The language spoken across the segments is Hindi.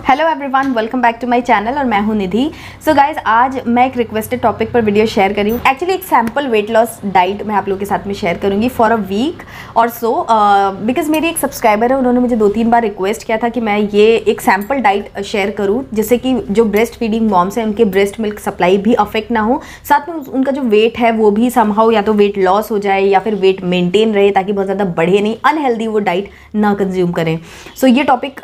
Hello everyone, welcome back to my channel और मैं हूं निधि। सो गाइज, आज मैं एक रिक्वेस्टेड टॉपिक पर वीडियो शेयर कर रही हूँ। एक्चुअली एक सैम्पल वेट लॉस डाइट मैं आप लोगों के साथ में शेयर करूँगी फॉर अ वीक और सो, बिकॉज मेरी एक सब्सक्राइबर है, उन्होंने मुझे 2-3 बार रिक्वेस्ट किया था कि मैं ये एक सैम्पल डाइट शेयर करूँ जिससे कि जो ब्रेस्ट फीडिंग मॉम्स हैं उनके ब्रेस्ट मिल्क सप्लाई भी अफेक्ट ना हो, साथ में उनका जो वेट है वो भी समहाउ या तो वेट लॉस हो जाए या फिर वेट मेंटेन रहे, ताकि बहुत ज़्यादा बढ़े नहीं, अनहेल्दी वो डाइट ना कंज्यूम करें। सो ये टॉपिक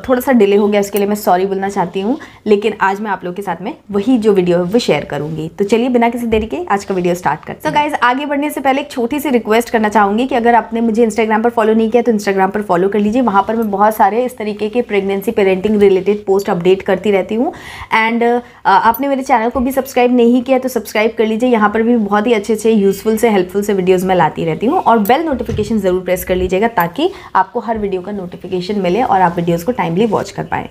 थोड़ा सा डिले हो गया, इसके लिए मैं सॉरी बोलना चाहती हूँ, लेकिन आज मैं आप लोगों के साथ में वही जो वीडियो है वो शेयर करूंगी। तो चलिए बिना किसी देरी के आज का वीडियो स्टार्ट करते हैं। तो गाइज, आगे बढ़ने से पहले एक छोटी सी रिक्वेस्ट करना चाहूंगी कि अगर आपने मुझे इंस्टाग्राम पर फॉलो नहीं किया तो इंस्टाग्राम पर फॉलो कर लीजिए। वहाँ पर मैं बहुत सारे इस तरीके के pregnancy parenting related post update करती रहती हूँ। एंड आपने मेरे चैनल को भी सब्सक्राइब नहीं किया तो सब्सक्राइब कर लीजिए। यहाँ पर भी बहुत ही अच्छे यूजफुल से हेल्पफुल से वीडियोज़ मैं लाती रहती हूँ। और बेल नोटिफिकेशन ज़रूर प्रेस कर लीजिएगा ताकि आपको हर वीडियो का नोटिफिकेशन मिले और आप वीडियोज़ को टाइमली वॉच कर पाएँ।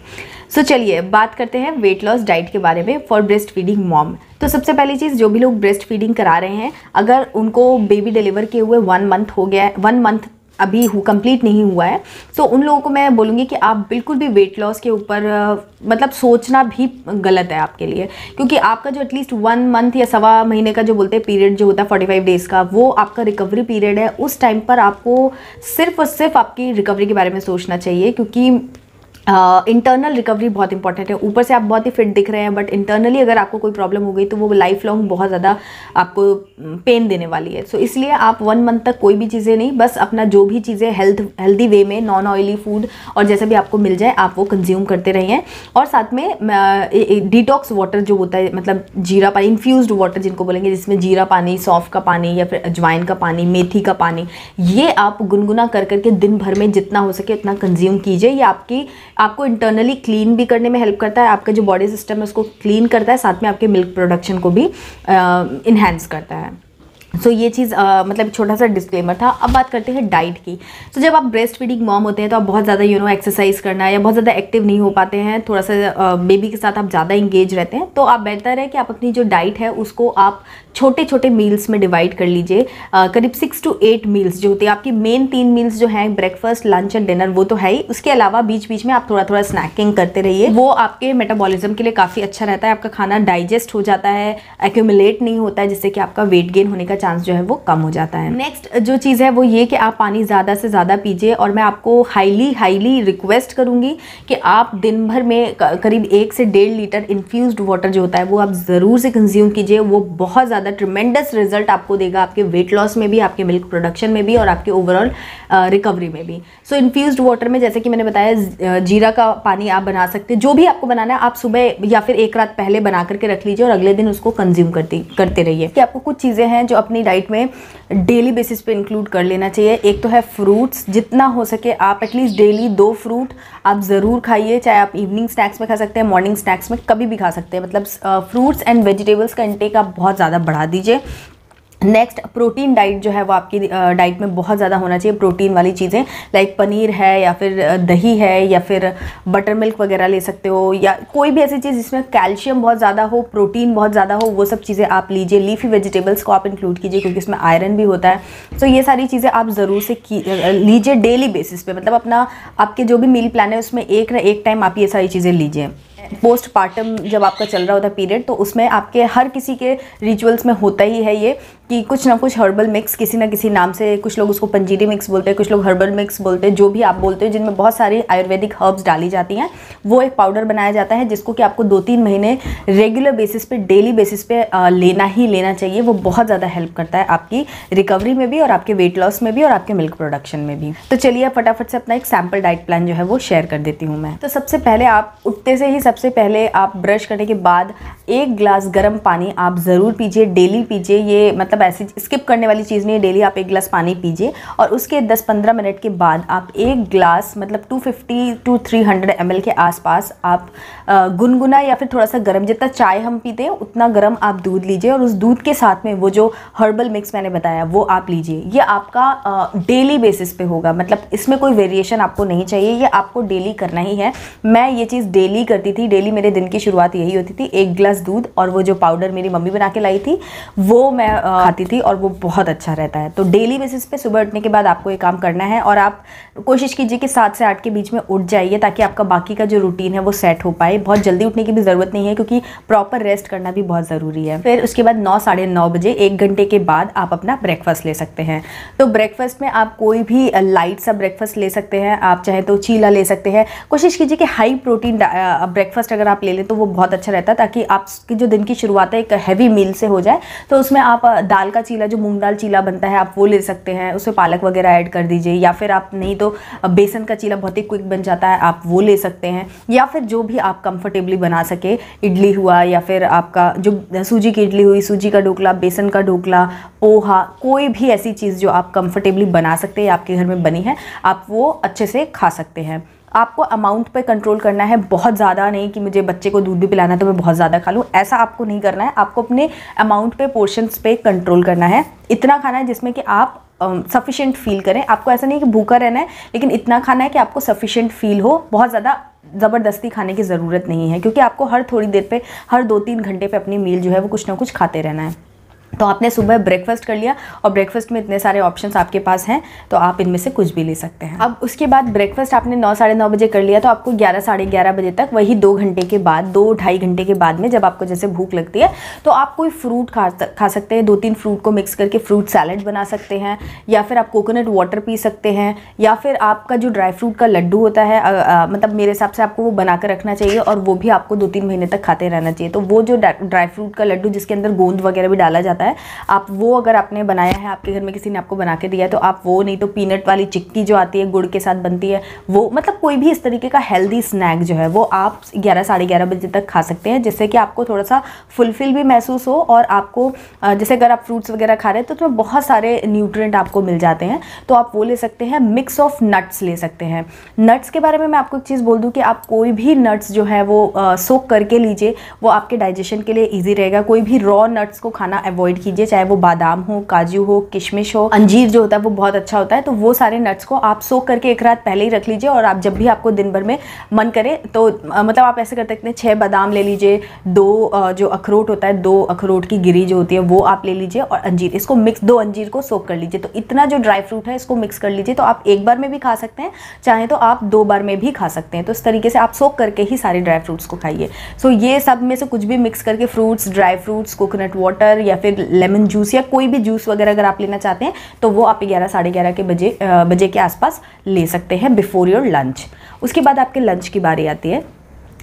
सो चलिए बात करते हैं वेट लॉस डाइट के बारे में फॉर ब्रेस्ट फीडिंग मॉम। तो सबसे पहली चीज़, जो भी लोग ब्रेस्ट फीडिंग करा रहे हैं, अगर उनको बेबी डिलीवर किए हुए 1 मंथ हो गया है, 1 मंथ अभी कंप्लीट नहीं हुआ है, तो उन लोगों को मैं बोलूँगी कि आप बिल्कुल भी वेट लॉस के ऊपर मतलब सोचना भी गलत है आपके लिए, क्योंकि आपका जो एटलीस्ट 1 मंथ या सवा महीने का जो बोलते हैं पीरियड जो होता है 45 डेज़ का, वो आपका रिकवरी पीरियड है। उस टाइम पर आपको सिर्फ और सिर्फ आपकी रिकवरी के बारे में सोचना चाहिए, क्योंकि इंटरनल रिकवरी बहुत इंपॉर्टेंट है। ऊपर से आप बहुत ही फिट दिख रहे हैं, बट इंटरनली अगर आपको कोई प्रॉब्लम हो गई तो वो लाइफ लॉन्ग बहुत ज़्यादा आपको पेन देने वाली है। सो इसलिए आप 1 मंथ तक कोई भी चीज़ें नहीं, बस अपना जो भी चीज़ें हेल्दी वे में, नॉन ऑयली फूड और जैसे भी आपको मिल जाए आप वो कंज्यूम करते रहिए। और साथ में डिटॉक्स वाटर जो होता है, मतलब जीरा पानी, इन्फ्यूज्ड वाटर जिनको बोलेंगे, जिसमें जीरा पानी, सौंफ का पानी या फिर अजवाइन का पानी, मेथी का पानी, ये आप गुनगुना कर करके दिन भर में जितना हो सके उतना कंज्यूम कीजिए। ये आपको इंटरनली क्लीन भी करने में हेल्प करता है, आपका जो बॉडी सिस्टम है उसको क्लीन करता है, साथ में आपके मिल्क प्रोडक्शन को भी इन्हेंस करता है। सो ये चीज़ मतलब छोटा सा डिस्क्लेमर था। अब बात करते हैं डाइट की। तो जब आप ब्रेस्ट फीडिंग मॉम होते हैं तो आप बहुत ज़्यादा एक्सरसाइज करना या बहुत ज़्यादा एक्टिव नहीं हो पाते हैं, थोड़ा सा बेबी के साथ आप ज़्यादा इंगेज रहते हैं, तो आप बेहतर है कि आप अपनी जो डाइट है उसको आप छोटे छोटे मील्स में डिवाइड कर लीजिए। करीब 6 to 8 मील्स जो होती है आपकी, मेन 3 मील्स जो हैं ब्रेकफास्ट, लंच एंड डिनर, वो तो है ही। उसके अलावा बीच बीच में आप थोड़ा थोड़ा स्नैकिंग करते रहिए। वो आपके मेटाबॉलिज्म के लिए काफ़ी अच्छा रहता है, आपका खाना डाइजेस्ट हो जाता है, एक्यूमुलेट नहीं होता है, जिससे कि आपका वेट गेन होने का चांस जो है वो कम हो जाता है। नेक्स्ट जो चीज़ है वो ये कि आप पानी ज़्यादा से ज़्यादा पीजिए। और मैं आपको हाईली रिक्वेस्ट करूँगी कि आप दिन भर में करीब 1 से 1.5 लीटर इन्फ्यूज्ड वाटर जो होता है वो आप ज़रूर से कंज्यूम कीजिए। वो बहुत ज़्यादा ट्रिमेंडस रिजल्ट आपको देगा, आपके वेट लॉस में भी, आपके मिल्क प्रोडक्शन में भी और आपके ओवरऑल रिकवरी में भी। सो इन्फ्यूज्ड वाटर में, जैसे कि मैंने बताया, जीरा का पानी आप बना सकते हैं। जो भी आपको बनाना है आप सुबह या फिर 1 रात पहले बना करके रख लीजिए और अगले दिन उसको कंज्यूम करते रहिए। कि आपको कुछ चीज़ें हैं जो अपनी डाइट में डेली बेसिस पे इंक्लूड कर लेना चाहिए। एक तो है फ्रूट्स, जितना हो सके आप एटलीस्ट डेली 2 फ्रूट आप ज़रूर खाइए, चाहे आप इवनिंग स्नैक्स में खा सकते हैं, मॉर्निंग स्नैक्स में कभी भी खा सकते हैं। मतलब फ्रूट्स एंड वेजिटेबल्स का इंटेक आप बहुत ज़्यादा बढ़ा दीजिए। नेक्स्ट, प्रोटीन डाइट जो है वो आपकी डाइट में बहुत ज़्यादा होना चाहिए। प्रोटीन वाली चीज़ें लाइक पनीर है या फिर दही है या फिर बटर मिल्क वगैरह ले सकते हो, या कोई भी ऐसी चीज़ जिसमें कैल्शियम बहुत ज़्यादा हो, प्रोटीन बहुत ज़्यादा हो, वो सब चीज़ें आप लीजिए। लीफी वेजिटेबल्स को आप इंक्लूड कीजिए क्योंकि इसमें आयरन भी होता है। तो ये सारी चीज़ें आप ज़रूर से लीजिए डेली बेसिस पे। मतलब अपना आपके जो भी मील प्लान है उसमें एक ना एक टाइम आप ये सारी चीज़ें लीजिए। पोस्टपार्टम जब आपका चल रहा होता है पीरियड, तो उसमें आपके हर किसी के रिचुअल्स में होता ही है ये कि कुछ ना कुछ हर्बल मिक्स किसी ना किसी नाम से, कुछ लोग उसको पंजीरी मिक्स बोलते हैं, कुछ लोग हर्बल मिक्स बोलते हैं, जो भी आप बोलते हैं, जिनमें बहुत सारी आयुर्वेदिक हर्ब्स डाली जाती हैं। वो एक पाउडर बनाया जाता है जिसको कि आपको 2-3 महीने रेगुलर बेसिस पे, डेली बेसिस पे लेना चाहिए। वो बहुत ज़्यादा हेल्प करता है आपकी रिकवरी में भी और आपके वेट लॉस में भी और आपके मिल्क प्रोडक्शन में भी। तो चलिए फटाफट से अपना एक सैम्पल डाइट प्लान जो है वो शेयर कर देती हूँ मैं। तो सबसे पहले आप उठते से ही, सबसे पहले आप ब्रश करने के बाद 1 गिलास गर्म पानी आप ज़रूर पीजिए, डेली पीजिए। ये मतलब ऐसी स्किप करने वाली चीज़ नहीं है, डेली आप 1 गिलास पानी पीजिए। और उसके 10-15 मिनट के बाद आप 1 गिलास मतलब 250 to 300 ml के आसपास आप गुनगुना या फिर थोड़ा सा गर्म, जितना चाय हम पीते हैं उतना गर्म आप दूध लीजिए और उस दूध के साथ में वो जो हर्बल मिक्स मैंने बताया वो आप लीजिए। ये आपका डेली बेसिस पे होगा, मतलब इसमें कोई वेरिएशन आपको नहीं चाहिए, ये आपको डेली करना ही है। मैं ये चीज़ डेली करती थी थी, डेली मेरे दिन की शुरुआत यही होती थी, 1 गिलास दूध और वो जो पाउडर मेरी मम्मी बना के लाई थी वो मैं खाती थी और वो बहुत अच्छा रहता है। तो डेली बेसिस पे सुबह उठने के बाद आपको ये काम करना है और आप कोशिश कीजिए कि 7 से 8 के बीच में उठ जाइए ताकि आपका बाकी का जो रूटीन है वो सेट हो पाए। बहुत जल्दी उठने की भी ज़रूरत नहीं है क्योंकि प्रॉपर रेस्ट करना भी बहुत ज़रूरी है। फिर उसके बाद 9 साढ़े 9 बजे 1 घंटे के बाद आप अपना ब्रेकफास्ट ले सकते हैं। तो ब्रेकफास्ट में आप कोई भी लाइट सा ब्रेकफास्ट ले सकते हैं, आप चाहे तो चीला ले सकते हैं। कोशिश कीजिए कि हाई प्रोटीन ब्रेकफास्ट अगर आप ले लें तो वो बहुत अच्छा रहता है ताकि आपकी जो दिन की शुरुआत है एक हैवी मील से हो जाए। तो उसमें आप दाल का चीला, जो मूंग दाल चीला बनता है, आप वो ले सकते हैं, उसमें पालक वगैरह ऐड कर दीजिए। या फिर आप नहीं तो बेसन का चीला बहुत ही क्विक बन जाता है, आप वो ले सकते हैं। या फिर जो भी आप कंफर्टेबली बना सके, इडली हुआ या फिर आपका जो सूजी की इडली हुई, सूजी का ढोकला, बेसन का ढोकला, पोहा, कोई भी ऐसी चीज़ जो आप कंफर्टेबली बना सकते हैं, आपके घर में बनी है, आप वो अच्छे से खा सकते हैं। आपको अमाउंट पे कंट्रोल करना है, बहुत ज़्यादा नहीं कि मुझे बच्चे को दूध भी पिलाना है तो मैं बहुत ज़्यादा खा लूँ, ऐसा आपको नहीं करना है। आपको अपने अमाउंट पे, पोर्शंस पे कंट्रोल करना है। इतना खाना है जिसमें कि आप सफिशिएंट फील करें। आपको ऐसा नहीं कि भूखा रहना है, लेकिन इतना खाना है कि आपको सफिशिएंट फील हो। बहुत ज़्यादा ज़बरदस्ती खाने की ज़रूरत नहीं है क्योंकि आपको हर थोड़ी देर पे, हर 2-3 घंटे पे अपनी मील जो है वो कुछ ना कुछ खाते रहना है। तो आपने सुबह ब्रेकफास्ट कर लिया और ब्रेकफास्ट में इतने सारे ऑप्शंस आपके पास हैं तो आप इनमें से कुछ भी ले सकते हैं। अब उसके बाद ब्रेकफास्ट आपने 9 साढ़े 9 बजे कर लिया तो आपको 11 साढ़े 11 बजे तक, वही 2 घंटे के बाद, 2-2.5 घंटे के बाद में जब आपको जैसे भूख लगती है तो आप कोई फ्रूट खा सकते हैं। 2-3 फ्रूट को मिक्स करके फ्रूट सैलेड बना सकते हैं, या फिर आप कोकोनट वाटर पी सकते हैं, या फिर आपका जो ड्राई फ्रूट का लड्डू होता है, मतलब मेरे हिसाब से आपको वो बना कर रखना चाहिए और वो भी आपको 2-3 महीने तक खाते रहना चाहिए। तो वो जो ड्राई फ्रूट का लड्डू जिसके अंदर गोंद वगैरह भी डाला जाता है, आप वो अगर आपने बनाया है, आपके घर में किसी ने आपको बना के दिया है तो आप वो, नहीं तो पीनट वाली चिक्की जो आती है गुड़ के साथ बनती है वो, मतलब कोई भी इस तरीके का हेल्दी स्नैक जो है वो आप 11 साढ़े 11 बजे तक खा सकते हैं, जिससे कि आपको थोड़ा सा फुलफिल भी महसूस हो और आपको जैसे अगर आप फ्रूट्स वगैरह खा रहे हैं तो उसमें बहुत सारे न्यूट्रिएंट आपको मिल जाते हैं, तो आप वो ले सकते हैं। मिक्स ऑफ नट्स ले सकते हैं। नट्स के बारे में मैं आपको एक चीज़ बोल दूँ कि आप कोई भी नट्स जो है वो सोक करके लीजिए, वो आपके डाइजेशन के लिए ईजी रहेगा। कोई भी रॉ नट्स को खाना अवॉइड कीजिए, चाहे वो बादाम हो, काजू हो, किशमिश हो, अंजीर जो होता है वो बहुत अच्छा होता है। तो वो सारे नट्स को आप सोक करके एक रात पहले ही रख लीजिए और आप जब भी आपको दिन भर में मन करे तो मतलब आप ऐसे कर सकते हैं, 6 बादाम ले लीजिए, 2 जो अखरोट होता है, 2 अखरोट की गिरी जो होती है वो आप ले लीजिए और अंजीर, इसको मिक्स, 2 अंजीर को सोक कर लीजिए। तो इतना जो ड्राई फ्रूट है इसको मिक्स कर लीजिए। तो आप एक बार में भी खा सकते हैं, चाहे तो आप 2 बार में भी खा सकते हैं। तो इस तरीके से आप सोक करके ही सारे ड्राई फ्रूट्स को खाइए। सो ये सब में से कुछ भी मिक्स करके, fruits, dry fruits, coconut water या फिर लेमन जूस या कोई भी जूस वगैरह अगर आप लेना चाहते हैं तो वो आप 11 साढ़े 11 के बजे के आसपास ले सकते हैं बिफोर योर लंच। उसके बाद आपके लंच की बारी आती है।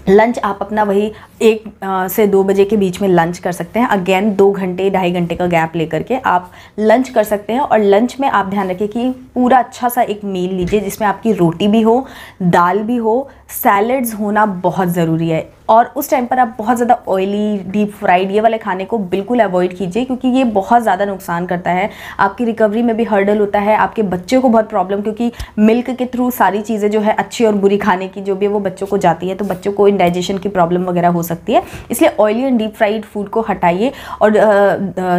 लंच आप अपना वही 1 से 2 बजे के बीच में लंच कर सकते हैं। अगेन 2 घंटे 2.5 घंटे का गैप लेकर के आप लंच कर सकते हैं। और लंच में आप ध्यान रखिए कि पूरा अच्छा सा एक मील लीजिए जिसमें आपकी रोटी भी हो, दाल भी हो, सैलड्स होना बहुत ज़रूरी है। और उस टाइम पर आप बहुत ज़्यादा ऑयली, डीप फ्राइड ये वाले खाने को बिल्कुल अवॉइड कीजिए क्योंकि ये बहुत ज़्यादा नुकसान करता है। आपकी रिकवरी में भी हर्डल होता है, आपके बच्चे को बहुत प्रॉब्लम, क्योंकि मिल्क के थ्रू सारी चीज़ें जो है अच्छी और बुरी खाने की जो भी है वो बच्चों को जाती है, तो बच्चों को इंडाइजेशन की प्रॉब्लम वगैरह हो सकती है। इसलिए oily and deep fried food को हटाइए और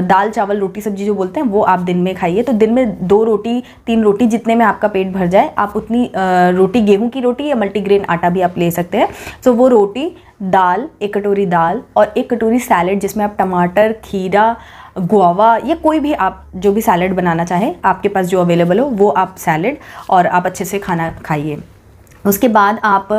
दाल चावल रोटी सब्जी जो बोलते हैं वो आप दिन में खाइए। तो दिन में 2 रोटी 3 रोटी जितने में आपका पेट भर जाए, आप उतनी रोटी, गेहूँ की रोटी या मल्टीग्रेन आटा भी आप ले सकते हैं। सो वो रोटी, दाल, 1 कटोरी दाल और 1 कटोरी सैलेड जिसमें आप टमाटर, खीरा, गुआवा या कोई भी आप जो भी सैलेड बनाना चाहें, आपके पास जो अवेलेबल हो वो आप सैलेड, और आप अच्छे से खाना खाइए। उसके बाद आप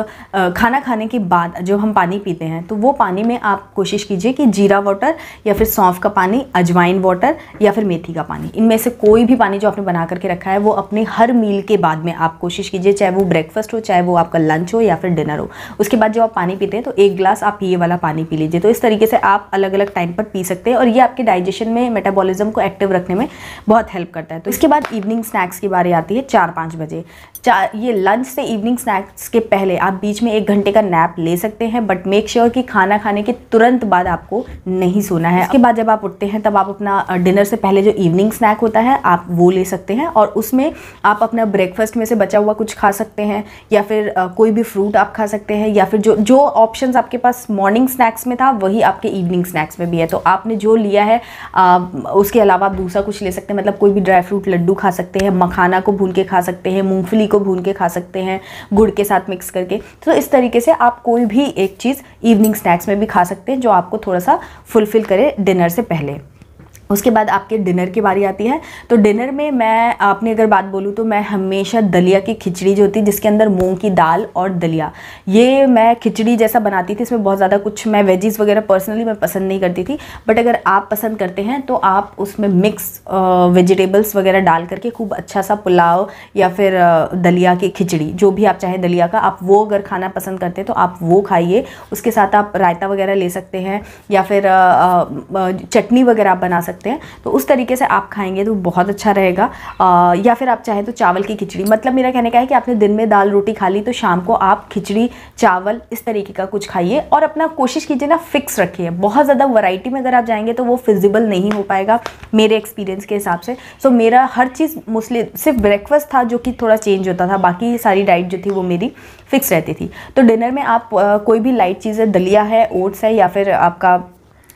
खाना खाने के बाद जो हम पानी पीते हैं तो वो पानी में आप कोशिश कीजिए कि जीरा वाटर या फिर सौंफ का पानी, अजवाइन वाटर या फिर मेथी का पानी, इनमें से कोई भी पानी जो आपने बना करके रखा है वो अपने हर मील के बाद में आप कोशिश कीजिए, चाहे वो ब्रेकफास्ट हो, चाहे वो आपका लंच हो या फिर डिनर हो। उसके बाद जब आप पानी पीते हैं तो 1 गिलास आप ये वाला पानी पी लीजिए। तो इस तरीके से आप अलग अलग टाइम पर पी सकते हैं और ये आपके डाइजेशन में, मेटाबॉलिज्म को एक्टिव रखने में बहुत हेल्प करता है। तो इसके बाद इवनिंग स्नैक्स की बारी आती है 4-5 बजे। ये लंच से इवनिंग स्नैक्स के पहले आप बीच में 1 घंटे का नैप ले सकते हैं, बट मेक श्योर कि खाना खाने के तुरंत बाद आपको नहीं सोना है। उसके बाद जब आप उठते हैं तब आप अपना डिनर से पहले जो इवनिंग स्नैक होता है आप वो ले सकते हैं और उसमें आप अपना ब्रेकफास्ट में से बचा हुआ कुछ खा सकते हैं या फिर कोई भी फ्रूट आप खा सकते हैं, या फिर जो ऑप्शंस आपके पास मॉर्निंग स्नैक्स में था वही आपके इवनिंग स्नैक्स में भी है। तो आपने जो लिया है उसके अलावा आप दूसरा कुछ ले सकते हैं, मतलब कोई भी ड्राई फ्रूट लड्डू खा सकते हैं, मखाना को भून के खा सकते हैं, मूंगफली को भून के खा सकते हैं, गुड़ के साथ मिक्स करके। तो इस तरीके से आप कोई भी एक चीज़ इवनिंग स्नैक्स में भी खा सकते हैं जो आपको थोड़ा सा फुलफिल करे डिनर से पहले। उसके बाद आपके डिनर की बारी आती है। तो डिनर में मैं आपने अगर बात बोलूँ तो मैं हमेशा दलिया की खिचड़ी जो होती है जिसके अंदर मूंग की दाल और दलिया, ये मैं खिचड़ी जैसा बनाती थी। इसमें बहुत ज़्यादा कुछ मैं वेजीज वगैरह पर्सनली मैं पसंद नहीं करती थी, बट अगर आप पसंद करते हैं तो आप उसमें मिक्स वेजिटेबल्स वगैरह डाल करके खूब अच्छा सा पुलाव या फिर दलिया की खिचड़ी, जो भी आप चाहे दलिया का, आप वो अगर खाना पसंद करते हैं तो आप वो खाइए। उसके साथ आप रायता वगैरह ले सकते हैं या फिर चटनी वगैरह आप बना सकते हैं। तो उस तरीके से आप खाएंगे तो बहुत अच्छा रहेगा। या फिर आप चाहें तो चावल की खिचड़ी, मतलब मेरा कहने का है कि आपने दिन में दाल रोटी खा ली तो शाम को आप खिचड़ी चावल इस तरीके का कुछ खाइए। और अपना कोशिश कीजिए ना फिक्स रखिए, बहुत ज़्यादा वैरायटी में अगर आप जाएंगे तो वो फिजिबल नहीं हो पाएगा मेरे एक्सपीरियंस के हिसाब से। सो मेरा हर चीज़ मोस्टली सिर्फ ब्रेकफास्ट था जो कि थोड़ा चेंज होता था, बाकी सारी डाइट जो थी वो मेरी फिक्स रहती थी। तो डिनर में आप कोई भी लाइट चीज़ है, दलिया है, ओट्स है, या फिर आपका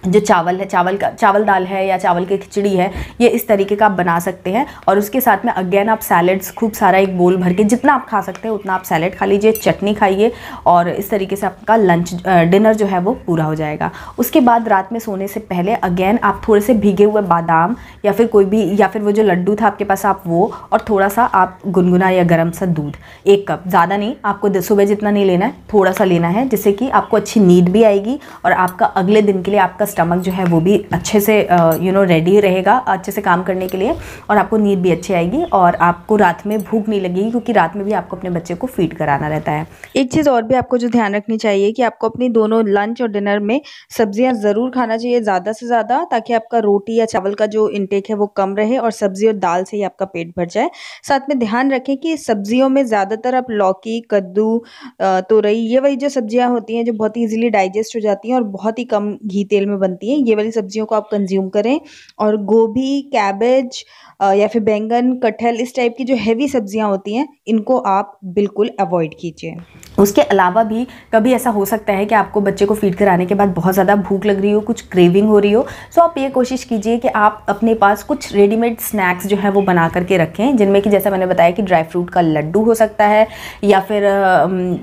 जो चावल है, चावल दाल है या चावल की खिचड़ी है, ये इस तरीके का आप बना सकते हैं। और उसके साथ में अगेन आप सैलड्स खूब सारा एक बोल भर के जितना आप खा सकते हैं उतना आप सैलड खा लीजिए, चटनी खाइए, और इस तरीके से आपका लंच डिनर जो है वो पूरा हो जाएगा। उसके बाद रात में सोने से पहले अगेन आप थोड़े से भीगे हुए बादाम या फिर कोई भी, या फिर वो जो लड्डू था आपके पास आप वो, और थोड़ा सा आप गुनगुना या गर्म सा दूध, 1 कप, ज़्यादा नहीं, आपको सुबह जितना नहीं लेना है, थोड़ा सा लेना है, जिससे कि आपको अच्छी नींद भी आएगी और आपका अगले दिन के लिए आपका स्टमक जो है वो भी अच्छे से रेडी रहेगा अच्छे से काम करने के लिए, और आपको नींद भी अच्छी आएगी और आपको रात में भूख नहीं लगेगी, क्योंकि रात में भी आपको अपने बच्चे को फीड कराना रहता है। एक चीज़ और भी आपको जो ध्यान रखनी चाहिए कि आपको अपनी दोनों लंच और डिनर में सब्जियां ज़रूर खाना चाहिए, ज़्यादा से ज़्यादा, ताकि आपका रोटी या चावल का जो इंटेक है वो कम रहे और सब्जी और दाल से ही आपका पेट भर जाए। साथ में ध्यान रखें कि सब्जियों में ज़्यादातर आप लौकी, कद्दू, तोरई, ये वही जो सब्जियां होती हैं जो बहुत ही ईजिली डाइजेस्ट हो जाती हैं और बहुत ही कम घी तेल में बनती हैं, ये वाली सब्जियों को आप कंज्यूम करें। और गोभी, कैबेज या फिर बैंगन, कटहल, इस टाइप की जो हैवी सब्जियां होती हैं इनको आप बिल्कुल अवॉइड कीजिए। उसके अलावा भी कभी ऐसा हो सकता है कि आपको बच्चे को फीड कराने के बाद बहुत ज़्यादा भूख लग रही हो, कुछ क्रेविंग हो रही हो, सो आप ये कोशिश कीजिए कि आप अपने पास कुछ रेडीमेड स्नैक्स जो है वो बना करके रखें, जिनमें कि जैसा मैंने बताया कि ड्राई फ्रूट का लड्डू हो सकता है, या फिर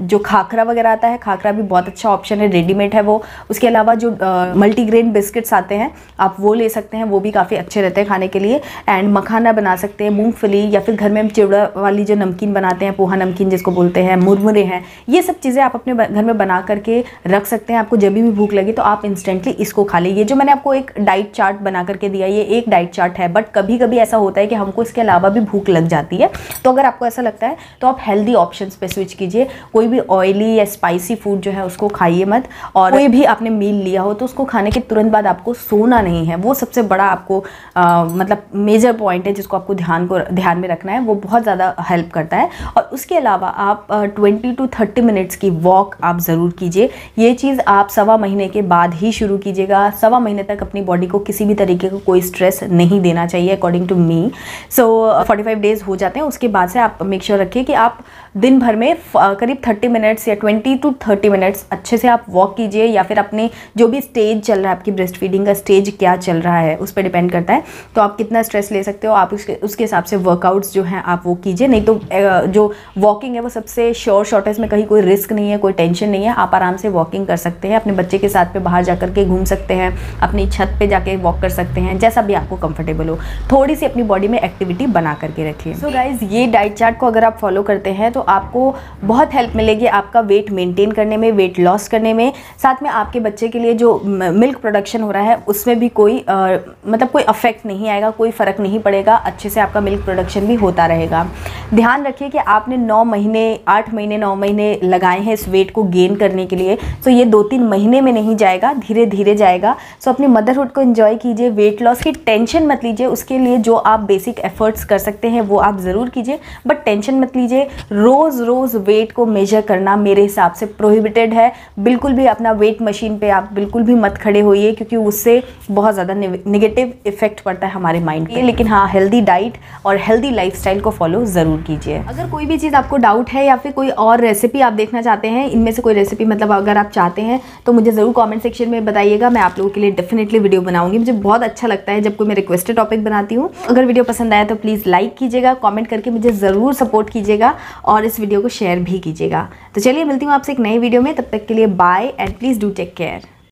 जो खाखरा वगैरह आता है, खाखरा भी बहुत अच्छा ऑप्शन है, रेडीमेड है वो। उसके अलावा जो मल्टीग्रेन बिस्किट्स आते हैं आप वो ले सकते हैं, वो भी काफ़ी अच्छे रहते हैं खाने के लिए। एंड मखाना बना सकते हैं, मूंगफली, या फिर घर में हम चिवड़ा वाली जो नमकीन बनाते हैं, पोहा नमकीन जिसको बोलते हैं, मुरमुरे हैं, ये सब चीज़ें आप अपने घर में बना करके रख सकते हैं। आपको जब भी भूख लगे तो आप इंस्टेंटली इसको खा लीजिए। जो मैंने आपको एक डाइट चार्ट बना करके दिया, ये एक डाइट चार्ट है, बट कभी कभी ऐसा होता है कि हमको इसके अलावा भी भूख लग जाती है। तो अगर आपको ऐसा लगता है तो आप हेल्दी ऑप्शंस पे स्विच कीजिए, कोई भी ऑयली या स्पाइसी फूड जो है उसको खाइए मत। और कोई भी आपने मील लिया हो तो उसको खाने के तुरंत बाद आपको सोना नहीं है, वो सबसे बड़ा आपको मतलब मेजर पॉइंट है जिसको आपको ध्यान में रखना है, वो बहुत ज़्यादा हेल्प करता है। और उसके अलावा आप 20 to 30 मिनट्स की वॉक आप ज़रूर कीजिए। ये चीज़ आप 1.25 महीने के बाद ही शुरू कीजिएगा। 1.25 महीने तक अपनी बॉडी को किसी भी तरीके का कोई स्ट्रेस नहीं देना चाहिए according to me. So 45 days हो जाते हैं, उसके बाद से आप मेक श्योर रखिए कि आप दिन भर में करीब 30 मिनट्स या 20 to 30 मिनट्स अच्छे से आप वॉक कीजिए, या फिर अपने जो भी स्टेज चल रहा है, आपकी ब्रेस्ट फीडिंग का स्टेज क्या चल रहा है उस पर डिपेंड करता है। तो आप कितना स्ट्रेस ले सकते हो, आप उसके हिसाब से वर्कआउट्स जो हैं आप वो कीजिए। नहीं तो जो वॉकिंग है वो सबसे शॉर्ट है, इसमें कहीं कोई रिस्क नहीं है, कोई टेंशन नहीं है, आप आराम से वॉकिंग कर सकते हैं। अपने बच्चे के साथ पे बाहर जाकर के घूम सकते हैं, अपनी छत पे जाके वॉक कर सकते हैं, जैसा भी आपको कंफर्टेबल हो। थोड़ी सी अपनी बॉडी में एक्टिविटी बना करके रखिए। सो गाइज, ये डाइट चार्ट को अगर आप फॉलो करते हैं तो आपको बहुत हेल्प मिलेगी आपका वेट मेंटेन करने में, वेट लॉस करने में। साथ में आपके बच्चे के लिए जो मिल्क प्रोडक्शन हो रहा है उसमें भी कोई मतलब कोई अफेक्ट नहीं आएगा, कोई फ़र्क नहीं पड़ेगा, अच्छे से आपका मिल्क प्रोडक्शन भी होता रहेगा। ध्यान रखिए कि आपने 9 महीने 8 महीने 9 महीने लगाए हैं इस वेट को गेन करने के लिए, तो ये 2-3 महीने में नहीं जाएगा, धीरे धीरे जाएगा। सो अपनी मदरहुड को एंजॉय कीजिए, वेट लॉस की टेंशन मत लीजिए, उसके लिए जो आप बेसिक एफर्ट्स कर सकते हैं वो आप ज़रूर कीजिए, बट टेंशन मत लीजिए। रोज़ वेट को मेजर करना मेरे हिसाब से प्रोहिबिटेड है। बिल्कुल भी अपना वेट मशीन पे आप बिल्कुल भी मत खड़े होइए, क्योंकि उससे बहुत ज़्यादा नेगेटिव इफेक्ट पड़ता है हमारे माइंड पे। लेकिन हाँ, हेल्दी डाइट और हेल्दी लाइफस्टाइल को फॉलो ज़रूर कीजिए। अगर कोई भी चीज़ आपको डाउट है या फिर कोई और रेसिपी आप देखना चाहते हैं, इनमें से कोई रेसिपी मतलब अगर आप चाहते हैं तो मुझे ज़रूर कमेंट सेक्शन में बताइएगा। मैं आप लोगों के लिए डेफिनेटली वीडियो बनाऊंगी। मुझे बहुत अच्छा लगता है जब कोई मैं रिक्वेस्टेड टॉपिक बनाती हूँ। अगर वीडियो पसंद आया तो प्लीज़ लाइक कीजिएगा, कमेंट करके मुझे ज़रूर सपोर्ट कीजिएगा और इस वीडियो को शेयर भी कीजिएगा। तो चलिए मिलती हूँ आपसे एक नई वीडियो में, तब तक के लिए bye and please do take care.